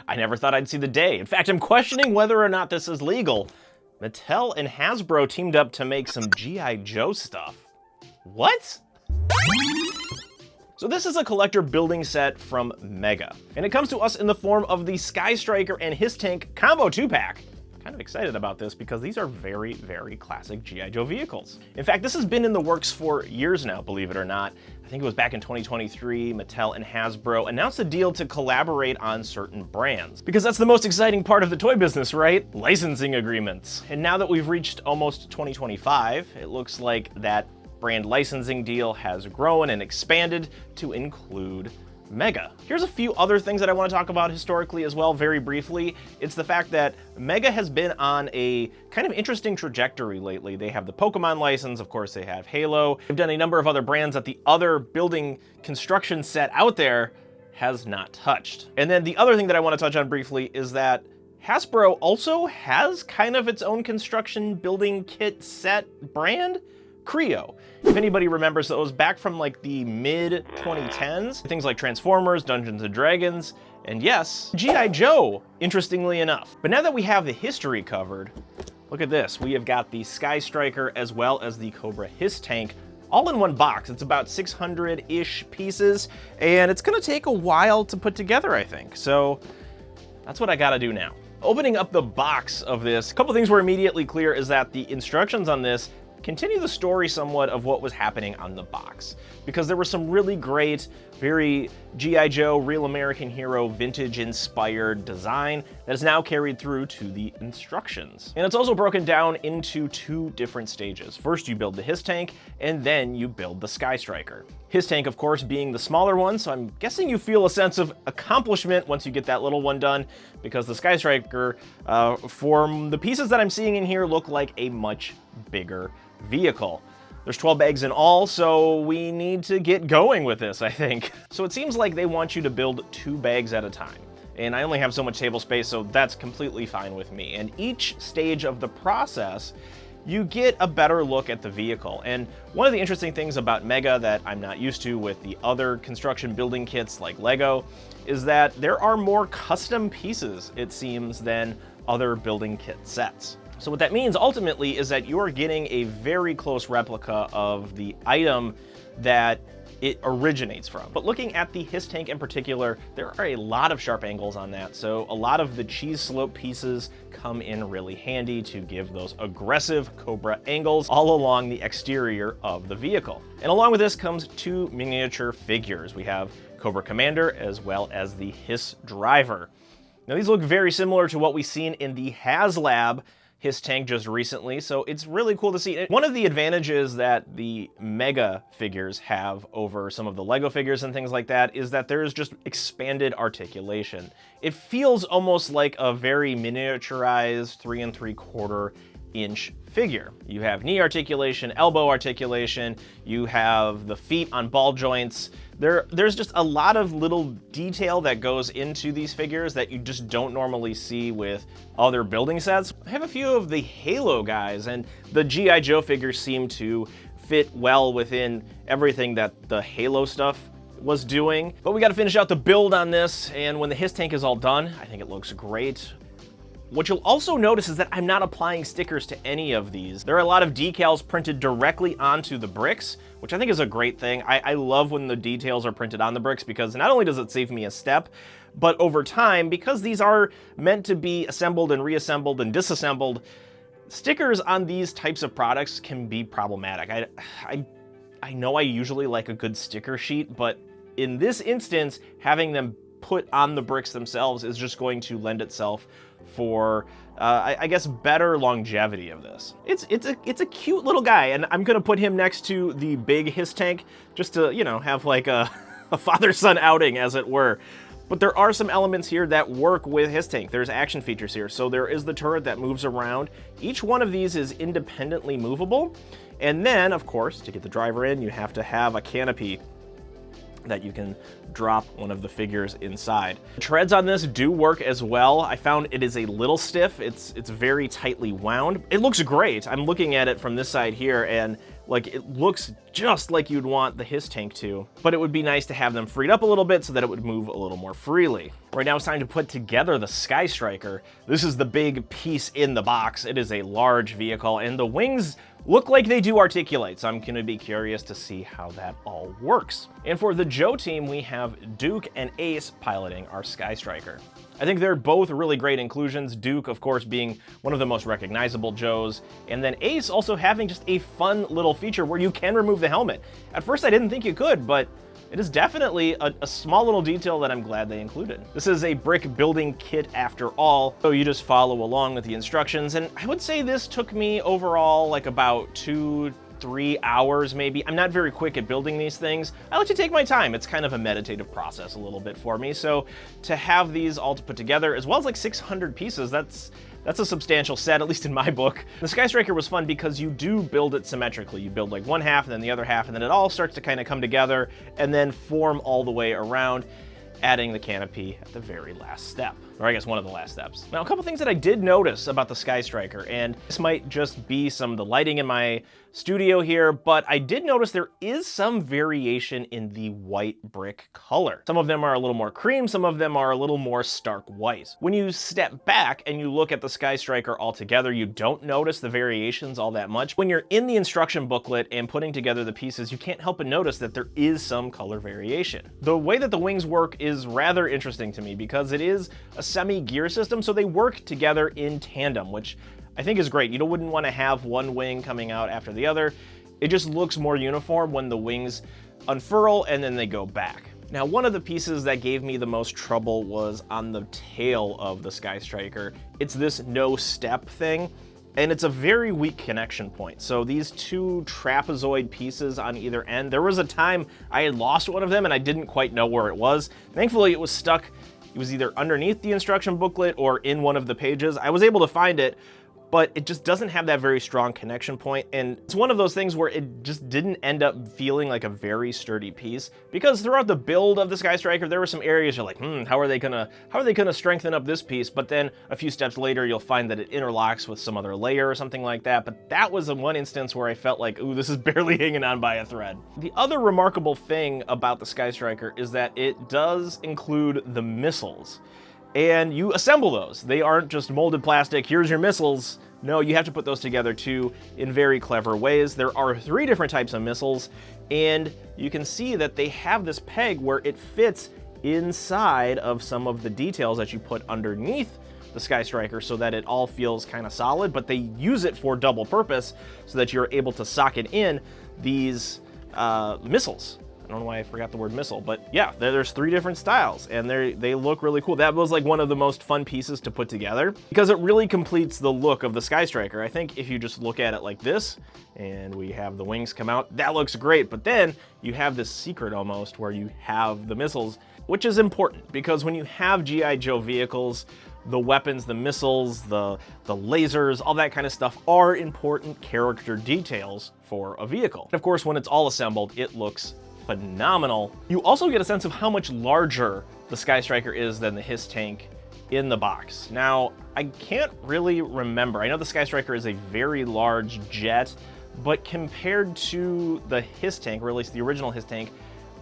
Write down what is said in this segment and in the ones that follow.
I never thought I'd see the day. In fact, I'm questioning whether or not this is legal. Mattel and Hasbro teamed up to make some GI Joe stuff. What? So this is a collector building set from Mega, and it comes to us in the form of the Skystriker and HISS Tank Combo 2-pack. Kind of excited about this because these are very, very classic GI Joe vehicles. In fact, this has been in the works for years now, believe it or not. I think it was back in 2023, Mattel and Hasbro announced a deal to collaborate on certain brands. Because that's the most exciting part of the toy business, right? Licensing agreements. And now that we've reached almost 2025, it looks like that brand licensing deal has grown and expanded to include Mega. Here's a few other things that I want to talk about historically as well, very briefly. It's the fact that Mega has been on a kind of interesting trajectory lately. They have the Pokemon license, of course they have Halo. They've done a number of other brands that the other building construction set out there has not touched. And then the other thing that I want to touch on briefly is that Hasbro also has kind of its own construction building kit set brand, Creo. If anybody remembers those back from like the mid 2010s, things like Transformers, Dungeons and Dragons, and yes, GI Joe, interestingly enough. But now that we have the history covered, look at this. We have got the Skystriker as well as the Cobra HISS Tank all in one box. It's about 600-ish pieces, and it's gonna take a while to put together, I think. So that's what I gotta do now. Opening up the box of this, a couple things were immediately clear is that the instructions on this continue the story somewhat of what was happening on the box, because there were some really great, very GI Joe, Real American Hero, vintage-inspired design that is now carried through to the instructions. And it's also broken down into two different stages. First, you build the HISS Tank, and then you build the Skystriker. HISS Tank, of course, being the smaller one, so I'm guessing you feel a sense of accomplishment once you get that little one done, because the Skystriker, for the pieces that I'm seeing in here, look like a much bigger vehicle. There's 12 bags in all, so we need to get going with this, I think. So it seems like they want you to build 2 bags at a time. And I only have so much table space, so that's completely fine with me. And each stage of the process, you get a better look at the vehicle. And one of the interesting things about Mega that I'm not used to with the other construction building kits like Lego is that there are more custom pieces, it seems, than other building kit sets. So what that means ultimately is that you're getting a very close replica of the item that it originates from. But looking at the HISS Tank in particular, there are a lot of sharp angles on that, so a lot of the cheese slope pieces come in really handy to give those aggressive Cobra angles all along the exterior of the vehicle. And along with this comes 2 miniature figures. We have Cobra Commander as well as the HISS Driver. Now these look very similar to what we've seen in the HasLab HISS Tank just recently, so it's really cool to see. One of the advantages that the Mega figures have over some of the Lego figures and things like that is that there's just expanded articulation. It feels almost like a very miniaturized 3 3/4 inch figure. You have knee articulation, elbow articulation, you have the feet on ball joints. There's just a lot of little detail that goes into these figures that you just don't normally see with other building sets. I have a few of the Halo guys, and the GI Joe figures seem to fit well within everything that the Halo stuff was doing. But we gotta finish out the build on this, and when the HISS Tank is all done, I think it looks great. What you'll also notice is that I'm not applying stickers to any of these. There are a lot of decals printed directly onto the bricks, which I think is a great thing. I love when the details are printed on the bricks because not only does it save me a step, but over time, because these are meant to be assembled and reassembled and disassembled, stickers on these types of products can be problematic. I know I usually like a good sticker sheet, but in this instance, having them put on the bricks themselves is just going to lend itself for, I guess, better longevity of this. It's a cute little guy, and I'm gonna put him next to the big HISS Tank just to, you know, have like a father-son outing, as it were. But there are some elements here that work with HISS Tank. There's action features here. So there is the turret that moves around. Each one of these is independently movable. And then, of course, to get the driver in, you have to have a canopy that you can drop one of the figures inside. The treads on this do work as well. I found it is a little stiff. It's very tightly wound. It looks great. I'm looking at it from this side here, and Like, it looks just like you'd want the HISS tank to, but it would be nice to have them freed up a little bit so that it would move a little more freely. Right now it's time to put together the Skystriker. This is the big piece in the box. It is a large vehicle, and the wings look like they do articulate, so I'm going to be curious to see how that all works. And for the Joe team, we have Duke and Ace piloting our Skystriker. I think they're both really great inclusions, Duke, of course, being one of the most recognizable Joes, and then Ace also having just a fun little feature where you can remove the helmet. At first I didn't think you could, but it is definitely a small little detail that I'm glad they included. This is a brick building kit after all, so you just follow along with the instructions, and I would say this took me overall like about 2-3 hours maybe. I'm not very quick at building these things. I like to take my time. It's kind of a meditative process a little bit for me, so to have these all to put together, as well as like 600 pieces, that's a substantial set, at least in my book. The Skystriker was fun because you do build it symmetrically. You build like one half and then the other half, and then it all starts to kind of come together and then form all the way around, adding the canopy at the very last step, or I guess one of the last steps. Now, a couple things that I did notice about the Skystriker, and this might just be some of the lighting in my studio here, but I did notice there is some variation in the white brick color. Some of them are a little more cream, some of them are a little more stark white. When you step back and you look at the Skystriker altogether, you don't notice the variations all that much. When you're in the instruction booklet and putting together the pieces, you can't help but notice that there is some color variation. The way that the wings work is rather interesting to me because it is a semi-gear system, so they work together in tandem, which I think is great. You wouldn't want to have one wing coming out after the other. It just looks more uniform when the wings unfurl and then they go back. Now, one of the pieces that gave me the most trouble was on the tail of the Skystriker. It's this no step thing, and it's a very weak connection point. So these two trapezoid pieces on either end, there was a time I had lost one of them and I didn't quite know where it was. Thankfully, it was stuck. It was either underneath the instruction booklet or in one of the pages. I was able to find it, but it just doesn't have that very strong connection point, and it's one of those things where it just didn't end up feeling like a very sturdy piece, because throughout the build of the Skystriker, there were some areas you're like, how are they gonna strengthen up this piece? But then a few steps later, you'll find that it interlocks with some other layer or something like that, but that was the one instance where I felt like, ooh, this is barely hanging on by a thread. The other remarkable thing about the Skystriker is that it does include the missiles. And you assemble those. They aren't just molded plastic, here's your missiles. No, you have to put those together too in very clever ways. There are 3 different types of missiles, and you can see that they have this peg where it fits inside of some of the details that you put underneath the Skystriker so that it all feels kind of solid, but they use it for double purpose so that you're able to socket in these missiles. I don't know why I forgot the word missile, but yeah, there's 3 different styles, and they look really cool. That was like one of the most fun pieces to put together because it really completes the look of the Skystriker. I think if you just look at it like this, and we have the wings come out, that looks great, but then you have this secret almost where you have the missiles, which is important because when you have GI Joe vehicles, the weapons, the missiles, the lasers, all that kind of stuff are important character details for a vehicle. And of course, when it's all assembled, it looks phenomenal. You also get a sense of how much larger the Skystriker is than the HISS tank in the box. Now, I can't really remember. I know the Skystriker is a very large jet, but compared to the HISS tank, or at least the original HISS tank,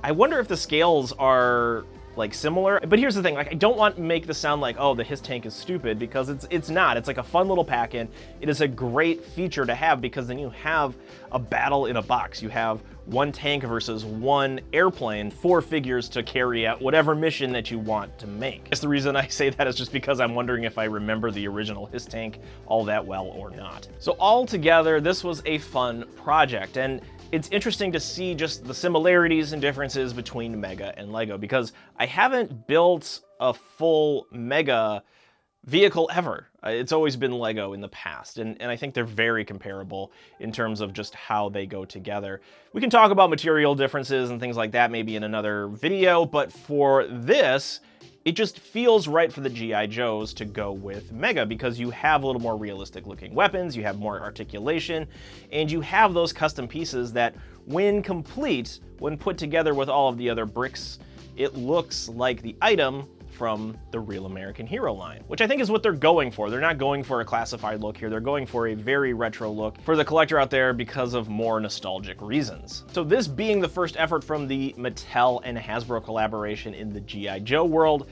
I wonder if the scales are like similar. But here's the thing, like I don't want to make this sound like, oh, the HISS tank is stupid, because it's not. It's like a fun little pack-in. It is a great feature to have because then you have a battle in a box. You have one tank versus one airplane, 4 figures to carry out whatever mission that you want to make. I guess the reason I say that is just because I'm wondering if I remember the original HISS tank all that well or not. So all together, this was a fun project, and it's interesting to see just the similarities and differences between Mega and Lego, because I haven't built a full Mega vehicle ever. It's always been Lego in the past, and I think they're very comparable in terms of just how they go together. We can talk about material differences and things like that maybe in another video, but for this, it just feels right for the GI Joes to go with Mega because you have a little more realistic looking weapons, you have more articulation, and you have those custom pieces that when complete, when put together with all of the other bricks, it looks like the item from the Real American Hero line, which I think is what they're going for. They're not going for a classified look here. They're going for a very retro look for the collector out there because of more nostalgic reasons. So this being the first effort from the Mattel and Hasbro collaboration in the GI Joe world,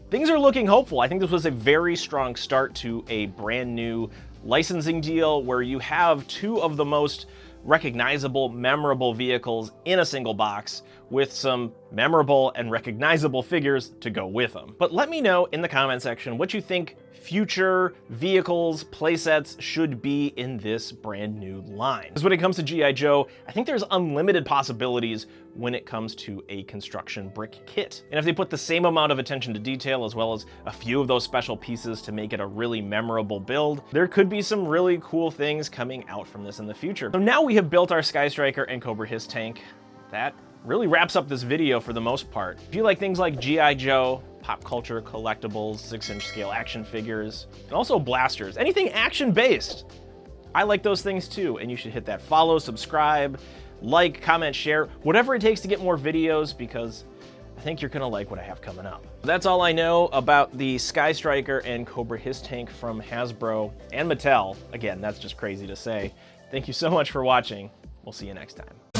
things are looking hopeful. I think this was a very strong start to a brand new licensing deal where you have two of the most recognizable, memorable vehicles in a single box with some memorable and recognizable figures to go with them. But let me know in the comment section what you think future vehicles, playsets should be in this brand new line. Because when it comes to GI Joe, I think there's unlimited possibilities when it comes to a construction brick kit. And if they put the same amount of attention to detail as well as a few of those special pieces to make it a really memorable build, there could be some really cool things coming out from this in the future. So now we have built our Skystriker and HISS Tank. That really wraps up this video for the most part. If you like things like GI Joe, pop culture collectibles, 6-inch scale action figures, and also blasters, anything action-based, I like those things too, and you should hit that follow, subscribe, like, comment, share, whatever it takes to get more videos, because I think you're gonna like what I have coming up. That's all I know about the Skystriker and HISS Tank from Hasbro and Mattel. Again, that's just crazy to say. Thank you so much for watching. We'll see you next time.